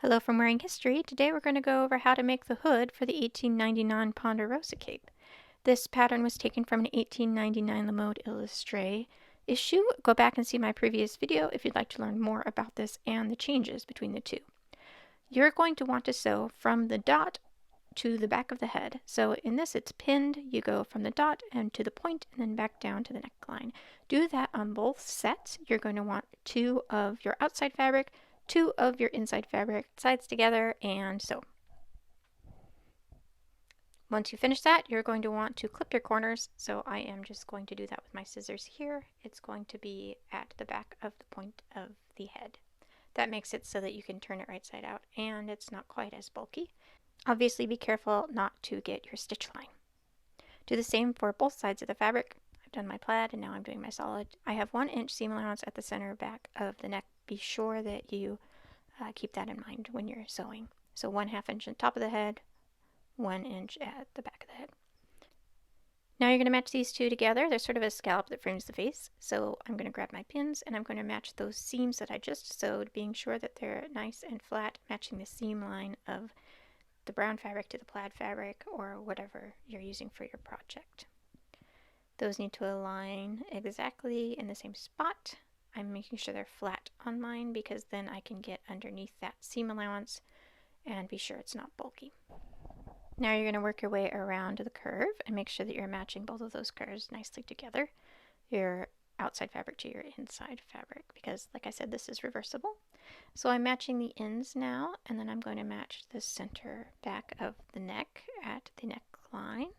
Hello from Wearing History. Today we're going to go over how to make the hood for the 1899 Ponderosa Cape. This pattern was taken from an 1899 Lamode Illustré issue. Go back and see my previous video if you'd like to learn more about this and the changes between the two. You're going to want to sew from the dot to the back of the head. So in this it's pinned. You go from the dot and to the point and then back down to the neckline. Do that on both sets. You're going to want 2 of your outside fabric, 2 of your inside fabric, sides together, and sew. Once you finish that, you're going to want to clip your corners. So I am just going to do that with my scissors here. It's going to be at the back of the point of the head. That makes it so that you can turn it right side out and it's not quite as bulky. Obviously be careful not to get your stitch line. Do the same for both sides of the fabric. I've done my plaid and now I'm doing my solid. I have 1 inch seam allowance at the center back of the neck. Be sure that you keep that in mind when you're sewing. So 1/2 inch on top of the head, 1 inch at the back of the head. Now you're going to match these two together. There's sort of a scallop that frames the face. So I'm going to grab my pins and I'm going to match those seams that I just sewed, being sure that they're nice and flat, matching the seam line of the brown fabric to the plaid fabric or whatever you're using for your project. Those need to align exactly in the same spot. I'm making sure they're flat on mine because then I can get underneath that seam allowance and be sure it's not bulky. Now you're going to work your way around the curve and make sure that you're matching both of those curves nicely together. Your outside fabric to your inside fabric because, like I said, this is reversible. So I'm matching the ends now, and then I'm going to match the center back of the neck at the neckline.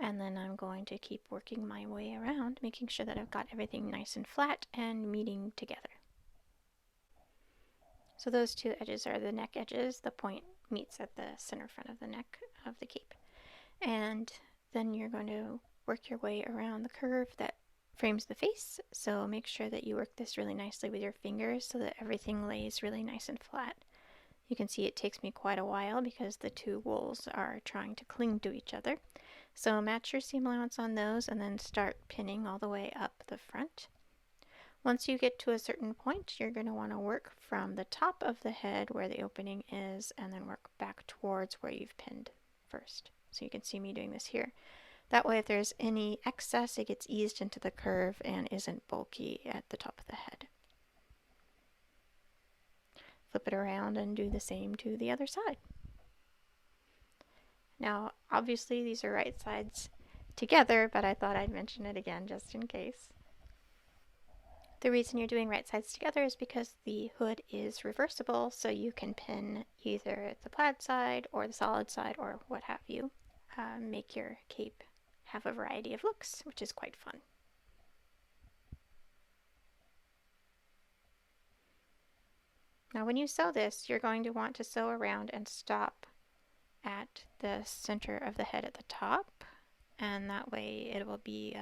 And then I'm going to keep working my way around, making sure that I've got everything nice and flat and meeting together. So those two edges are the neck edges. The point meets at the center front of the neck of the cape. And then you're going to work your way around the curve that frames the face. So make sure that you work this really nicely with your fingers so that everything lays really nice and flat. You can see it takes me quite a while because the two wools are trying to cling to each other. So match your seam allowance on those and then start pinning all the way up the front. Once you get to a certain point, you're going to want to work from the top of the head where the opening is and then work back towards where you've pinned first. So you can see me doing this here. That way if there's any excess, it gets eased into the curve and isn't bulky at the top of the head. Flip it around and do the same to the other side. Now, obviously these are right sides together, but I thought I'd mention it again just in case. The reason you're doing right sides together is because the hood is reversible, so you can pin either the plaid side or the solid side or what have you. Make your cape have a variety of looks, which is quite fun. Now when you sew this, you're going to want to sew around and stop at the center of the head at the top, and that way it will be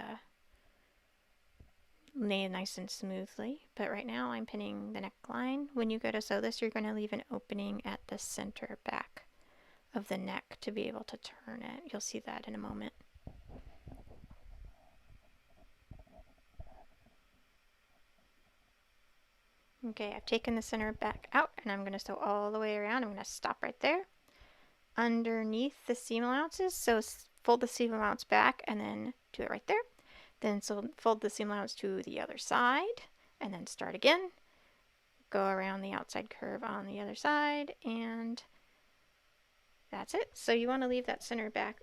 lay nice and smoothly. But right now I'm pinning the neckline. When you go to sew this, you're going to leave an opening at the center back of the neck to be able to turn it. You'll see that in a moment. Okay, I've taken the center back out and I'm going to sew all the way around. I'm going to stop right there underneath the seam allowances. So fold the seam allowance back and then do it right there. Then fold the seam allowance to the other side and then start again. Go around the outside curve on the other side and that's it. So you want to leave that center back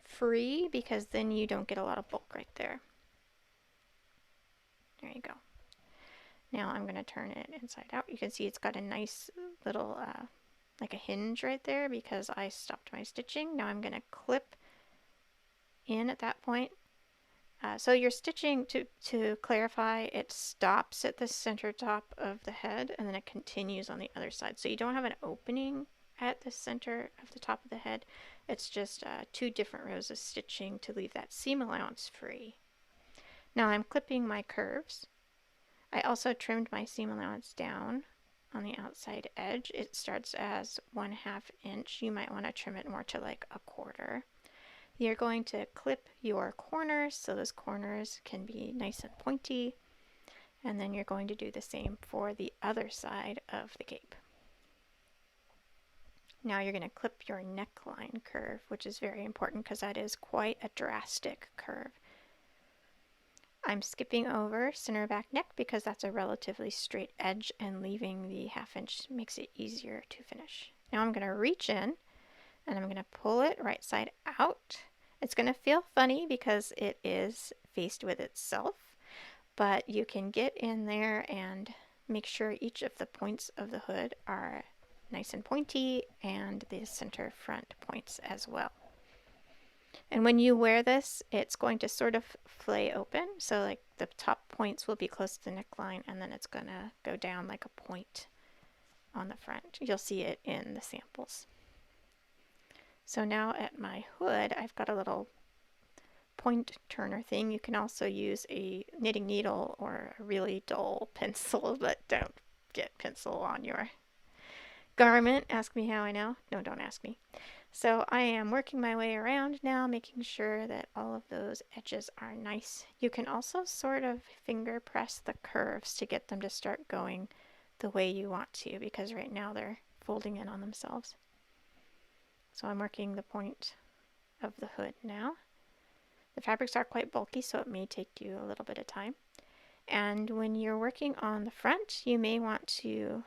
free because then you don't get a lot of bulk right there. There you go. Now I'm going to turn it inside out. You can see it's got a nice little like a hinge right there because I stopped my stitching. Now I'm going to clip in at that point. So your stitching, to clarify, it stops at the center top of the head and then it continues on the other side. So you don't have an opening at the center of the top of the head. It's just 2 different rows of stitching to leave that seam allowance free. Now I'm clipping my curves. I also trimmed my seam allowance down on the outside edge. It starts as 1/2 inch. You might want to trim it more to like 1/4. You're going to clip your corners so those corners can be nice and pointy, and then you're going to do the same for the other side of the cape. Now you're going to clip your neckline curve, which is very important because that is quite a drastic curve. I'm skipping over center back neck because that's a relatively straight edge, and leaving the 1/2 inch makes it easier to finish. Now I'm going to reach in and I'm going to pull it right side out. It's going to feel funny because it is faced with itself, but you can get in there and make sure each of the points of the hood are nice and pointy, and the center front points as well. And when you wear this, it's going to sort of flay open, so like the top points will be close to the neckline, and then it's going to go down like a point on the front. You'll see it in the samples. So now at my hood, I've got a little point turner thing. You can also use a knitting needle or a really dull pencil, but don't get pencil on your garment. Ask me how I know. No, don't ask me. So I am working my way around now, making sure that all of those edges are nice. You can also sort of finger press the curves to get them to start going the way you want to, because right now they're folding in on themselves. So I'm working the point of the hood now. The fabrics are quite bulky, so it may take you a little bit of time. And when you're working on the front, you may want to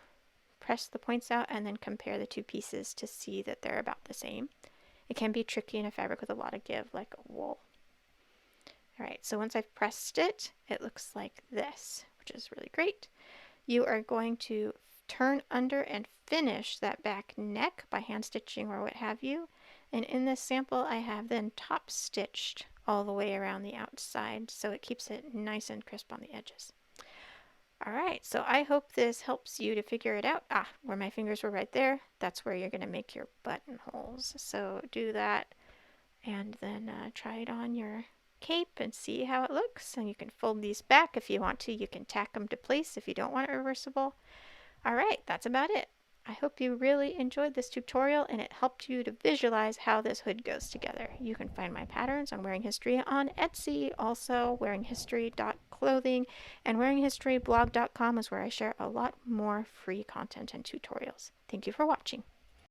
press the points out and then compare the two pieces to see that they're about the same. It can be tricky in a fabric with a lot of give, like wool. Alright, so once I've pressed it, it looks like this, which is really great. You are going to turn under and finish that back neck by hand stitching or what have you. And in this sample, I have then top stitched all the way around the outside, so it keeps it nice and crisp on the edges. Alright, so I hope this helps you to figure it out. Where my fingers were right there, that's where you're going to make your buttonholes. So do that and then try it on your cape and see how it looks. And you can fold these back if you want to. You can tack them to place if you don't want it reversible. Alright, that's about it. I hope you really enjoyed this tutorial and it helped you to visualize how this hood goes together. You can find my patterns on Wearing History on Etsy, also wearinghistory.clothing, and wearinghistoryblog.com is where I share a lot more free content and tutorials. Thank you for watching.